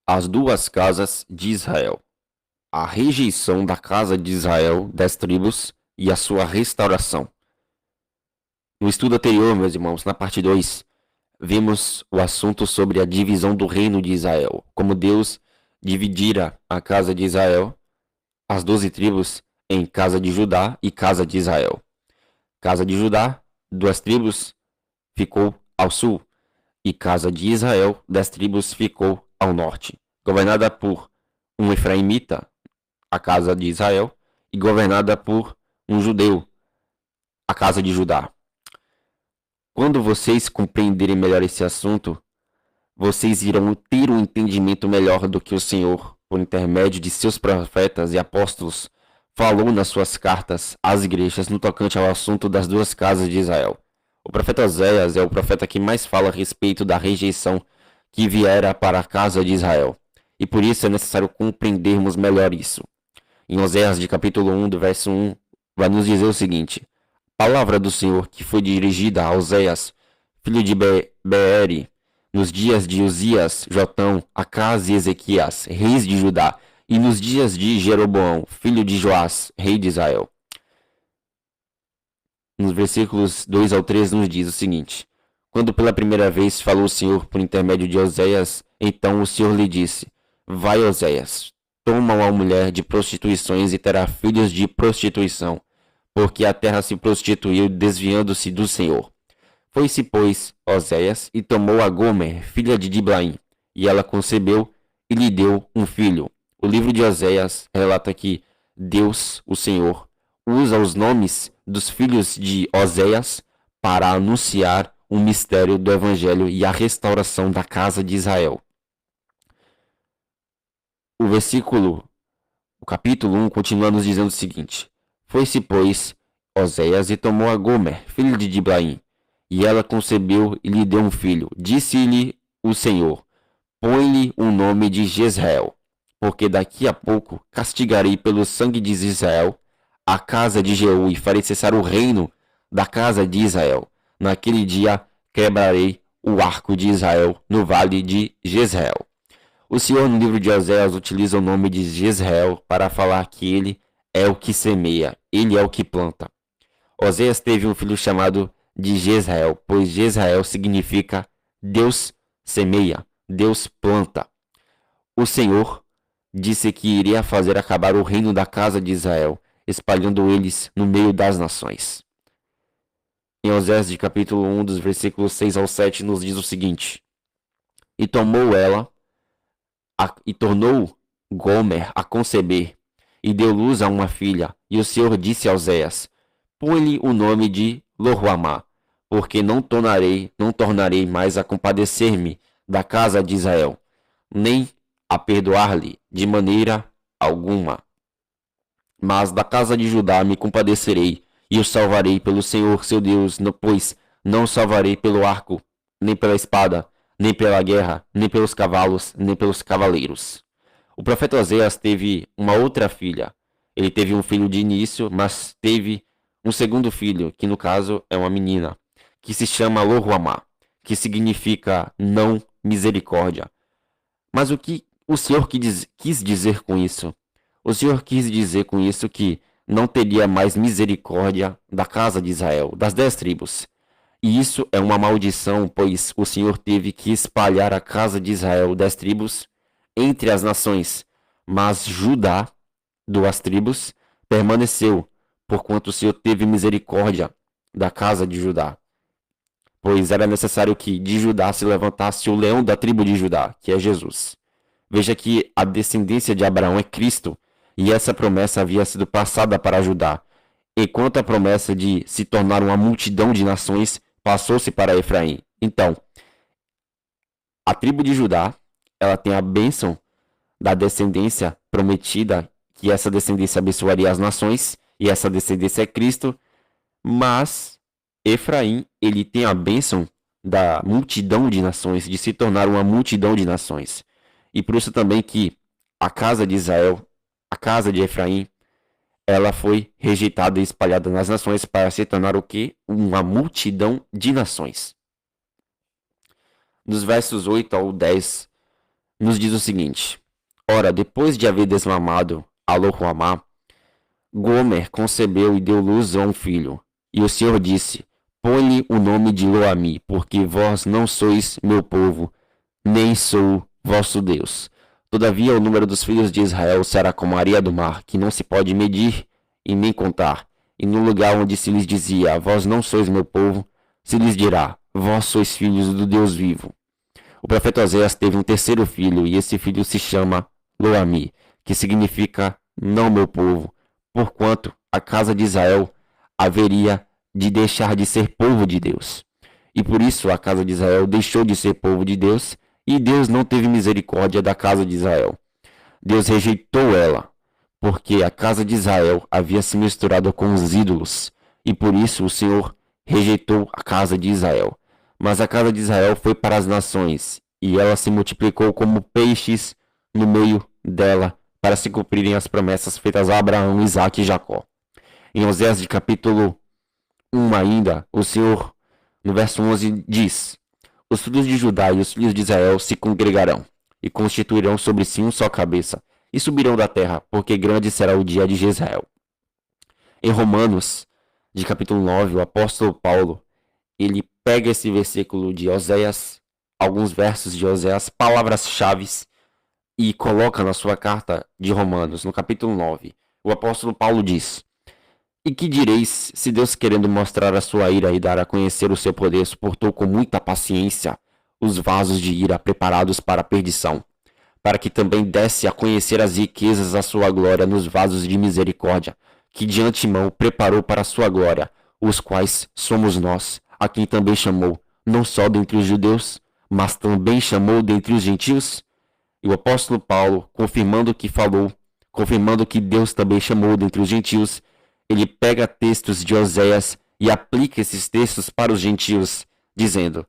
As duas casas de Israel. A rejeição da casa de Israel, das tribos, e a sua restauração. No estudo anterior, meus irmãos, na parte 2, vimos o assunto sobre a divisão do reino de Israel, como Deus dividira a casa de Israel, as 12 tribos, em casa de Judá e casa de Israel. Casa de Judá, 2 tribos, ficou ao sul, e casa de Israel, 10 tribos, ficou ao norte, governada por um efraimita, a casa de Israel, e governada por um judeu, a casa de Judá. Quando vocês compreenderem melhor esse assunto, vocês irão ter um entendimento melhor do que o Senhor, por intermédio de seus profetas e apóstolos, falou nas suas cartas às igrejas no tocante ao assunto das duas casas de Israel. O profeta Oséias é o profeta que mais fala a respeito da rejeição que viera para a casa de Israel, e por isso é necessário compreendermos melhor isso. Em Oséias, de capítulo 1, do verso 1, vai nos dizer o seguinte: palavra do Senhor que foi dirigida a Oséias, filho de Beeri, nos dias de Uzias, Jotão, Acaz e Ezequias, reis de Judá, e nos dias de Jeroboão, filho de Joás, rei de Israel. Nos versículos 2 ao 3 nos diz o seguinte: quando pela primeira vez falou o Senhor por intermédio de Oséias, então o Senhor lhe disse: vai, Oséias, toma uma mulher de prostituições e terá filhos de prostituição, porque a terra se prostituiu, desviando-se do Senhor. Foi-se, pois, Oséias, e tomou a Gomer, filha de Diblaim, e ela concebeu e lhe deu um filho. O livro de Oséias relata que Deus, o Senhor, usa os nomes dos filhos de Oséias para anunciar o mistério do Evangelho e a restauração da casa de Israel. O capítulo 1 continua nos dizendo o seguinte: foi-se, pois, Oséias e tomou a Gomer, filho de Diblaim, e ela concebeu e lhe deu um filho. Disse-lhe o Senhor: põe-lhe o nome de Jezreel, porque daqui a pouco castigarei pelo sangue de Israel a casa de Jeú e farei cessar o reino da casa de Israel. Naquele dia quebrarei o arco de Israel no vale de Jezreel. O Senhor, no livro de Oséias, utiliza o nome de Jezreel para falar que ele é o que semeia, ele é o que planta. Oséias teve um filho chamado de Jezreel, pois Jezreel significa Deus semeia, Deus planta. O Senhor disse que iria fazer acabar o reino da casa de Israel, espalhando eles no meio das nações. Em Oséias, de capítulo 1, dos versículos 6 ao 7, nos diz o seguinte: e tornou Gomer a conceber, e deu luz a uma filha. E o Senhor disse a Oséias: põe-lhe o nome de Loruamá, porque não tornarei mais a compadecer-me da casa de Israel, nem a perdoar-lhe de maneira alguma. Mas da casa de Judá me compadecerei, e o salvarei pelo Senhor seu Deus, pois não o salvarei pelo arco, nem pela espada, nem pela guerra, nem pelos cavalos, nem pelos cavaleiros. O profeta Oséias teve uma outra filha. Ele teve um filho de início, mas teve um segundo filho, que no caso é uma menina, que se chama Loruamá, que significa não misericórdia. Mas o que o Senhor quis dizer com isso? O Senhor quis dizer com isso que não teria mais misericórdia da casa de Israel, das 10 tribos. E isso é uma maldição, pois o Senhor teve que espalhar a casa de Israel, 10 tribos, entre as nações. Mas Judá, 2 tribos, permaneceu, porquanto o Senhor teve misericórdia da casa de Judá. Pois era necessário que de Judá se levantasse o leão da tribo de Judá, que é Jesus. Veja que a descendência de Abraão é Cristo, e essa promessa havia sido passada para Judá. Enquanto a promessa de se tornar uma multidão de nações passou-se para Efraim. Então, a tribo de Judá, ela tem a bênção da descendência prometida, que essa descendência abençoaria as nações, e essa descendência é Cristo, mas Efraim, ele tem a bênção da multidão de nações, de se tornar uma multidão de nações. E por isso também que a casa de Israel, a casa de Efraim, ela foi rejeitada e espalhada nas nações para se tornar o quê? Uma multidão de nações. Nos versos 8 ao 10, nos diz o seguinte: ora, depois de haver desmamado a Lo-Ruhamá, Gomer concebeu e deu luz a um filho. E o Senhor disse: põe-lhe o nome de Lo-Ammi, porque vós não sois meu povo, nem sou vosso Deus. Todavia o número dos filhos de Israel será como a areia do mar, que não se pode medir e nem contar. E no lugar onde se lhes dizia: vós não sois meu povo, se lhes dirá: vós sois filhos do Deus vivo. O profeta Oséias teve um terceiro filho, e esse filho se chama Lo-Ammi, que significa não meu povo, porquanto a casa de Israel haveria de deixar de ser povo de Deus. E por isso a casa de Israel deixou de ser povo de Deus, e Deus não teve misericórdia da casa de Israel. Deus rejeitou ela, porque a casa de Israel havia se misturado com os ídolos, e por isso o Senhor rejeitou a casa de Israel. Mas a casa de Israel foi para as nações, e ela se multiplicou como peixes no meio dela, para se cumprirem as promessas feitas a Abraão, Isaque e Jacó. Em Oséias de capítulo 1 ainda, o Senhor, no verso 11, diz: os filhos de Judá e os filhos de Israel se congregarão, e constituirão sobre si um só cabeça, e subirão da terra, porque grande será o dia de Jezreel. Em Romanos, de capítulo 9, o apóstolo Paulo, ele pega esse versículo de Oséias, alguns versos de Oséias, palavras-chave, e coloca na sua carta de Romanos, no capítulo 9. O apóstolo Paulo diz: e que direis, se Deus, querendo mostrar a sua ira e dar a conhecer o seu poder, suportou com muita paciência os vasos de ira preparados para a perdição, para que também desse a conhecer as riquezas da sua glória nos vasos de misericórdia, que de antemão preparou para a sua glória, os quais somos nós, a quem também chamou, não só dentre os judeus, mas também chamou dentre os gentios? E o apóstolo Paulo, confirmando que Deus também chamou dentre os gentios, ele pega textos de Oséias e aplica esses textos para os gentios, dizendo: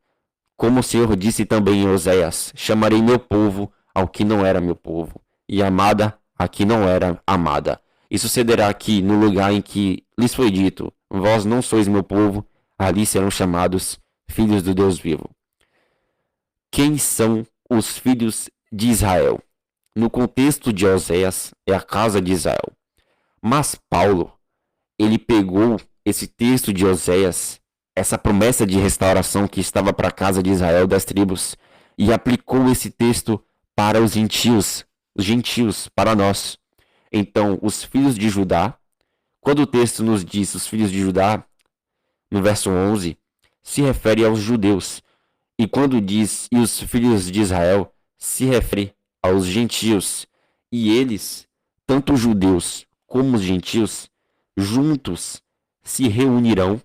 como o Senhor disse também em Oséias: chamarei meu povo ao que não era meu povo, e amada a que não era amada. E sucederá que, no lugar em que lhes foi dito: vós não sois meu povo, ali serão chamados filhos do Deus vivo. Quem são os filhos de Israel? No contexto de Oséias, é a casa de Israel. Mas Paulo, ele pegou esse texto de Oséias, essa promessa de restauração que estava para a casa de Israel das tribos, e aplicou esse texto para os gentios, para nós. Então, os filhos de Judá, quando o texto nos diz os filhos de Judá, no verso 11, se refere aos judeus. E quando diz e os filhos de Israel, se refere aos gentios. E eles, tanto os judeus como os gentios, juntos se reunirão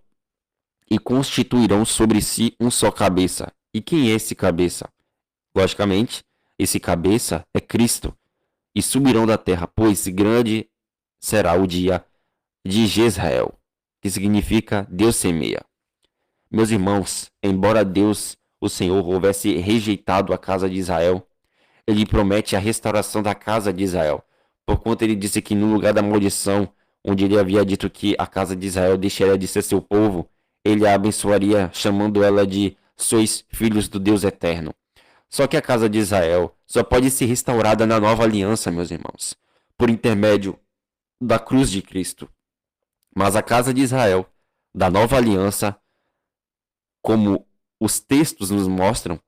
e constituirão sobre si um só cabeça. E quem é esse cabeça? Logicamente, esse cabeça é Cristo. E subirão da terra, pois grande será o dia de Jezreel, que significa Deus semeia. Meus irmãos, embora Deus, o Senhor, houvesse rejeitado a casa de Israel, ele promete a restauração da casa de Israel, porquanto ele disse que no lugar da maldição, onde ele havia dito que a casa de Israel deixaria de ser seu povo, ele a abençoaria, chamando ela de sois filhos do Deus eterno. Só que a casa de Israel só pode ser restaurada na nova aliança, meus irmãos, por intermédio da cruz de Cristo. Mas a casa de Israel, da nova aliança, como os textos nos mostram,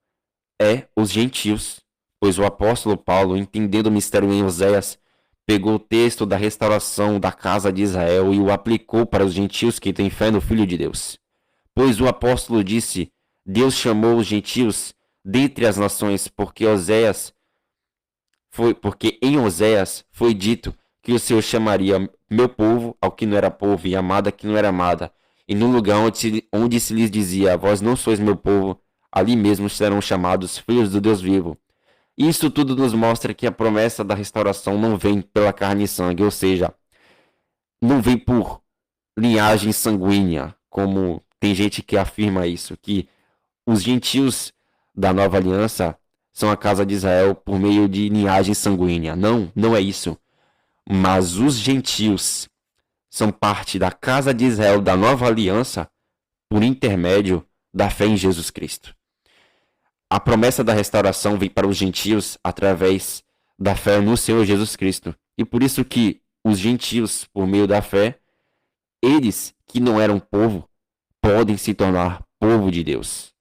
é os gentios, pois o apóstolo Paulo, entendendo o mistério em Oséias, pegou o texto da restauração da casa de Israel e o aplicou para os gentios que têm fé no Filho de Deus. Pois o apóstolo disse: Deus chamou os gentios dentre as nações, porque em Oséias foi dito que o Senhor chamaria meu povo ao que não era povo e amada a que não era amada. E no lugar onde se lhes dizia: vós não sois meu povo, ali mesmo serão chamados filhos do Deus vivo. Isso tudo nos mostra que a promessa da restauração não vem pela carne e sangue, ou seja, não vem por linhagem sanguínea, como tem gente que afirma isso, que os gentios da nova aliança são a casa de Israel por meio de linhagem sanguínea. Não, não é isso. Mas os gentios são parte da casa de Israel da nova aliança por intermédio da fé em Jesus Cristo. A promessa da restauração vem para os gentios através da fé no Senhor Jesus Cristo. E por isso que os gentios, por meio da fé, eles que não eram povo, podem se tornar povo de Deus.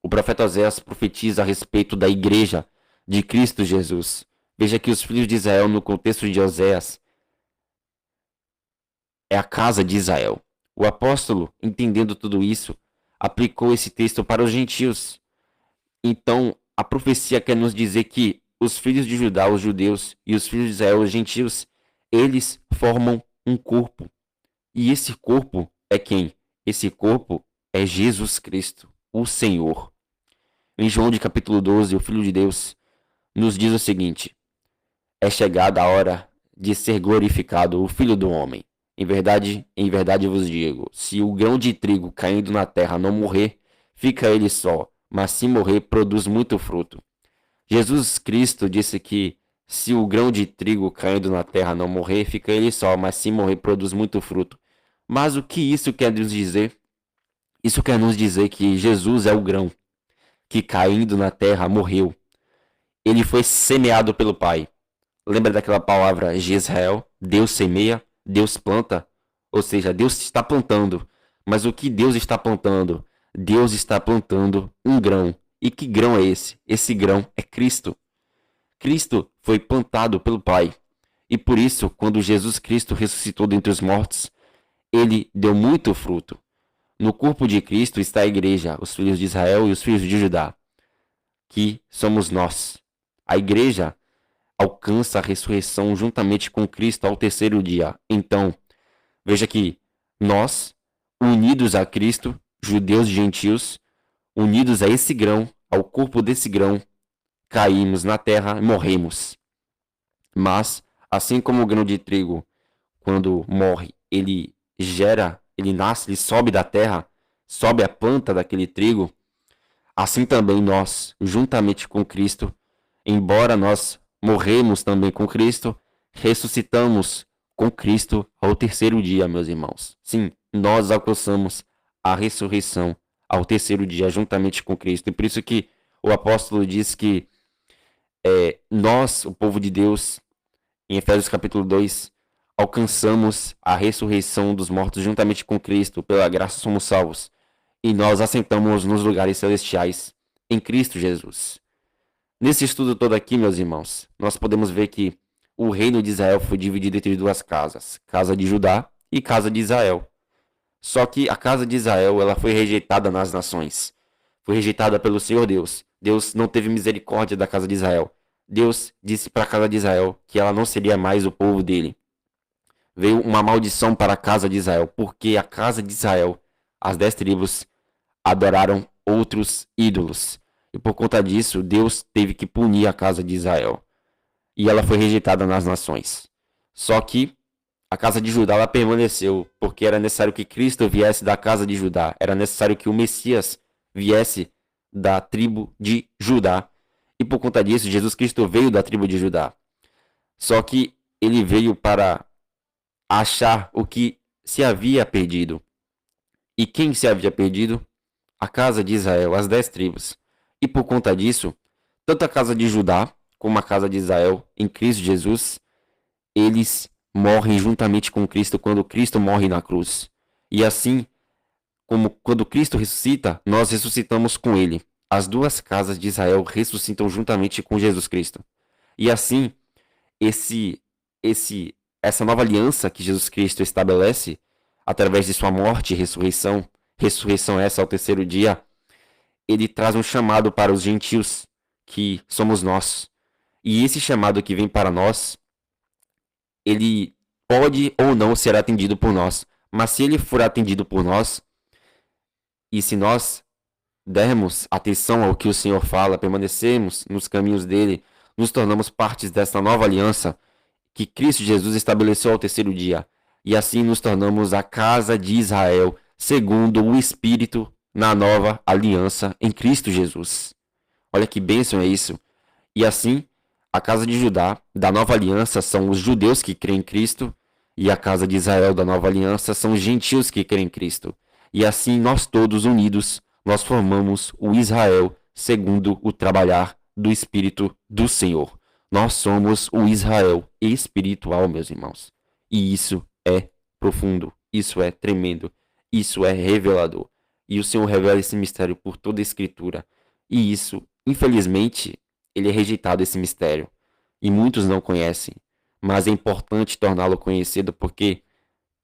O profeta Oséias profetiza a respeito da igreja de Cristo Jesus. Veja que os filhos de Israel, no contexto de Oséias, é a casa de Israel. O apóstolo, entendendo tudo isso, aplicou esse texto para os gentios. Então, a profecia quer nos dizer que os filhos de Judá, os judeus, e os filhos de Israel, os gentios, eles formam um corpo. E esse corpo é quem? Esse corpo é Jesus Cristo, o Senhor. Em João de capítulo 12, o Filho de Deus nos diz o seguinte: é chegada a hora de ser glorificado o Filho do Homem. Em verdade vos digo, se o grão de trigo caindo na terra não morrer, fica ele só, mas se morrer, produz muito fruto. Jesus Cristo disse que se o grão de trigo caindo na terra não morrer, fica ele só, mas se morrer, produz muito fruto. Mas o que isso quer nos dizer? Isso quer nos dizer que Jesus é o grão que caindo na terra morreu. Ele foi semeado pelo Pai. Lembra daquela palavra Jezreel? Deus semeia, Deus planta. Ou seja, Deus está plantando. Mas o que Deus está plantando? Deus está plantando um grão. E que grão é esse? Esse grão é Cristo. Cristo foi plantado pelo Pai. E por isso, quando Jesus Cristo ressuscitou dentre os mortos, ele deu muito fruto. No corpo de Cristo está a igreja, os filhos de Israel e os filhos de Judá, que somos nós. A igreja alcança a ressurreição juntamente com Cristo ao terceiro dia. Então, veja que nós, unidos a Cristo, judeus e gentios, unidos a esse grão, ao corpo desse grão, caímos na terra e morremos. Mas, assim como o grão de trigo, quando morre, ele nasce, ele sobe da terra, sobe a planta daquele trigo, assim também nós, juntamente com Cristo, embora nós morremos também com Cristo, ressuscitamos com Cristo ao terceiro dia, meus irmãos. Sim, nós alcançamos a ressurreição ao terceiro dia, juntamente com Cristo. E por isso que o apóstolo diz que nós, o povo de Deus, em Efésios capítulo 2, alcançamos a ressurreição dos mortos juntamente com Cristo, pela graça somos salvos, e nós assentamos nos lugares celestiais em Cristo Jesus. Nesse estudo todo aqui, meus irmãos, nós podemos ver que o reino de Israel foi dividido entre duas casas, casa de Judá e casa de Israel. Só que a casa de Israel, ela foi rejeitada nas nações, foi rejeitada pelo Senhor Deus. Deus não teve misericórdia da casa de Israel. Deus disse para a casa de Israel que ela não seria mais o povo dele. Veio uma maldição para a casa de Israel, porque a casa de Israel, as 10 tribos, adoraram outros ídolos. E por conta disso, Deus teve que punir a casa de Israel. E ela foi rejeitada nas nações. Só que a casa de Judá ela permaneceu, porque era necessário que Cristo viesse da casa de Judá. Era necessário que o Messias viesse da tribo de Judá. E por conta disso, Jesus Cristo veio da tribo de Judá. Só que ele veio para achar o que se havia perdido. E quem se havia perdido? A casa de Israel, as 10 tribos. E por conta disso, tanto a casa de Judá como a casa de Israel, em Cristo Jesus, eles morrem juntamente com Cristo quando Cristo morre na cruz. E assim, como quando Cristo ressuscita, nós ressuscitamos com ele. As duas casas de Israel ressuscitam juntamente com Jesus Cristo. E assim, essa nova aliança que Jesus Cristo estabelece, através de sua morte e ressurreição essa ao terceiro dia, ele traz um chamado para os gentios, que somos nós. E esse chamado que vem para nós, ele pode ou não ser atendido por nós. Mas se ele for atendido por nós, e se nós dermos atenção ao que o Senhor fala, permanecemos nos caminhos dele, nos tornamos partes dessa nova aliança que Cristo Jesus estabeleceu ao terceiro dia. E assim nos tornamos a casa de Israel, segundo o Espírito, na nova aliança em Cristo Jesus. Olha que bênção é isso. E assim, a casa de Judá, da nova aliança, são os judeus que creem em Cristo, e a casa de Israel, da nova aliança, são os gentios que creem em Cristo. E assim, nós todos unidos, nós formamos o Israel segundo o trabalhar do Espírito do Senhor. Nós somos o Israel espiritual, meus irmãos. E isso é profundo, isso é tremendo, isso é revelador. E o Senhor revela esse mistério por toda a Escritura. E isso, infelizmente, ele é rejeitado, esse mistério. E muitos não conhecem. Mas é importante torná-lo conhecido porque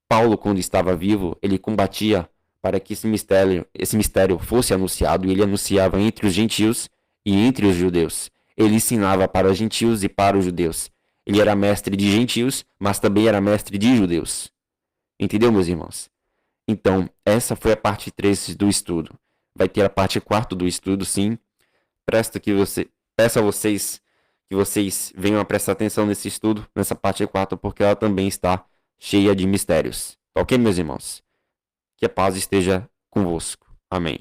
Paulo, quando estava vivo, ele combatia para que esse mistério fosse anunciado, e ele anunciava entre os gentios e entre os judeus. Ele ensinava para os gentios e para os judeus. Ele era mestre de gentios, mas também era mestre de judeus. Entendeu, meus irmãos? Então, essa foi a parte 3 do estudo. Vai ter a parte 4 do estudo, sim. Peço a vocês que vocês venham a prestar atenção nesse estudo, nessa parte 4, porque ela também está cheia de mistérios. Ok, meus irmãos? Que a paz esteja convosco. Amém.